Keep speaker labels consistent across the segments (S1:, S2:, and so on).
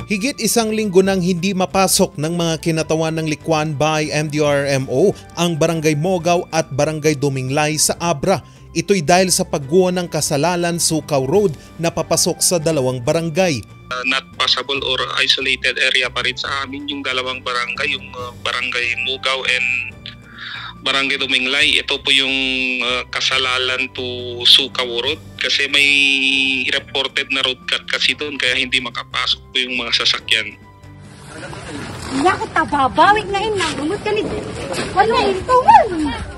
S1: Higit isang linggo nang hindi mapasok ng mga kinatawan ng Licuan by MDRMO ang Barangay Mogaw at Barangay Duminglay sa Abra. Ito'y dahil sa pagguho ng Kasalalan Sukaw Road na papasok sa dalawang barangay.
S2: Not passable or isolated area pa rin sa amin yung dalawang barangay, yung Barangay Mogaw and Barangay Duminglay. Ito po yung Kasalalan to Sukaw Road kasi may reported na road cut kasi doon kaya hindi makapasok po yung mga sasakyan.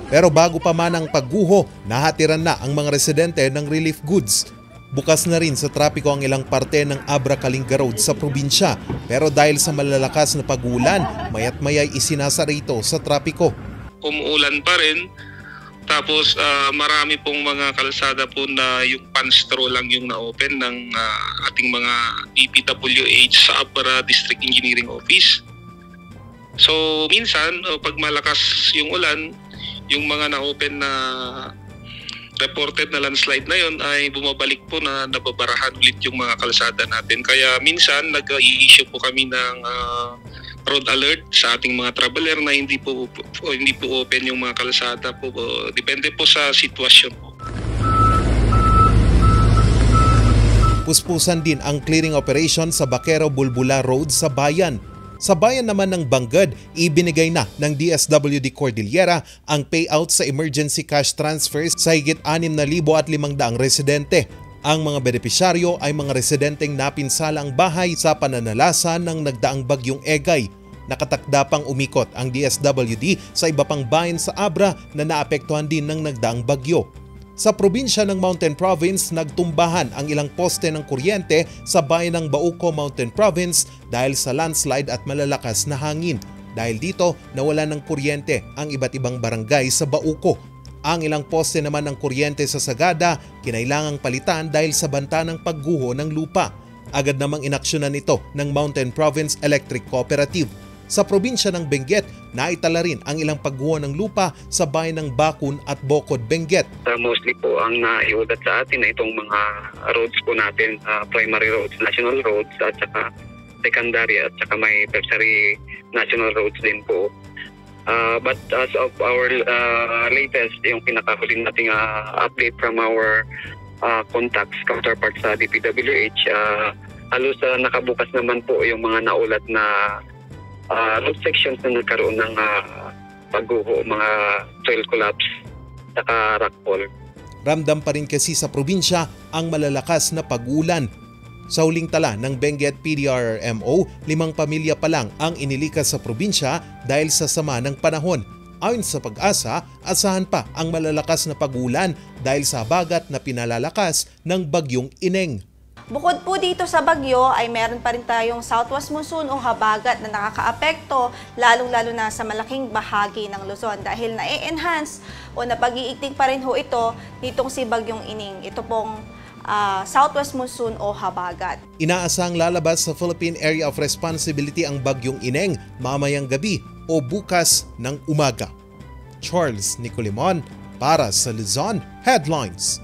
S1: Pero bago pa man ang pagguho, nahatiran na ang mga residente ng relief goods. Bukas na rin sa trapiko ang ilang parte ng Abra Kalinga Road sa probinsya. Pero dahil sa malalakas na pag-ulan, maya't mayay isinasara ito sa trapiko.
S2: Umuulan pa rin, tapos marami pong mga kalsada po na yung panstro lang yung na-open ng ating mga DPWH sa Abra District Engineering Office. So minsan, pag malakas yung ulan, yung mga na-open na reported na landslide na yon ay bumabalik po na nababarahan ulit yung mga kalsada natin. Kaya minsan nag-i-issue po kami ng road alert sa ating mga traveler na hindi po open yung mga kalsada po. Depende po sa sitwasyon po.
S1: Puspusan din ang clearing operation sa Baquero Bulbula Road sa bayan. Sa bayan naman ng Bangged, ibinigay na ng DSWD Cordillera ang payout sa emergency cash transfers sa higit 6,500 residente. Ang mga benepisyaryo ay mga residenteng napinsala ang bahay sa pananalasa ng nagdaang bagyong Egay. Nakatakda pang umikot ang DSWD sa iba pang bayan sa Abra na naapektuhan din ng nagdaang bagyo. Sa probinsya ng Mountain Province, nagtumbahan ang ilang poste ng kuryente sa bayan ng Bauco Mountain Province dahil sa landslide at malalakas na hangin. Dahil dito, nawala ng kuryente ang iba't ibang barangay sa Bauco. Ang ilang poste naman ng kuryente sa Sagada, kinailangang palitan dahil sa banta ng pagguho ng lupa. Agad namang inaksyonan ito ng Mountain Province Electric Cooperative. Sa probinsya ng Benguet, naitala rin ang ilang pagguho ng lupa sa bayan ng Bakun at Bocod, Benguet.
S3: Mostly po ang naiulat sa atin na itong mga roads po natin, primary roads, national roads at saka secondary at saka may tertiary national roads din po. But as of our latest, yung pinakahuling nating update from our counterparts sa DPWH, halos nakabukas naman po yung mga naulat na road sections na nagkaroon ng pagguho, mga trail collapse, saka rockfall.
S1: Ramdam pa rin kasi sa probinsya ang malalakas na pag-ulan. Sa huling tala ng Benguet PDRMO, 5 pamilya pa lang ang inilikas sa probinsya dahil sa sama ng panahon. Ayon sa Pag-asa, asahan pa ang malalakas na pag-ulan dahil sa bagat na pinalalakas ng bagyong Ineng.
S4: Bukod po dito sa bagyo ay meron pa rin tayong southwest monsoon o habagat na nakakaapekto lalong-lalo na sa malaking bahagi ng Luzon dahil na-enhance o napag-iigting pa rin ho ito nitong si Bagyong Ining. Ito pong southwest monsoon o habagat.
S1: Inaasang lalabas sa Philippine Area of Responsibility ang Bagyong Ineng mamayang gabi o bukas ng umaga. Charles Nicolimon para sa Luzon Headlines.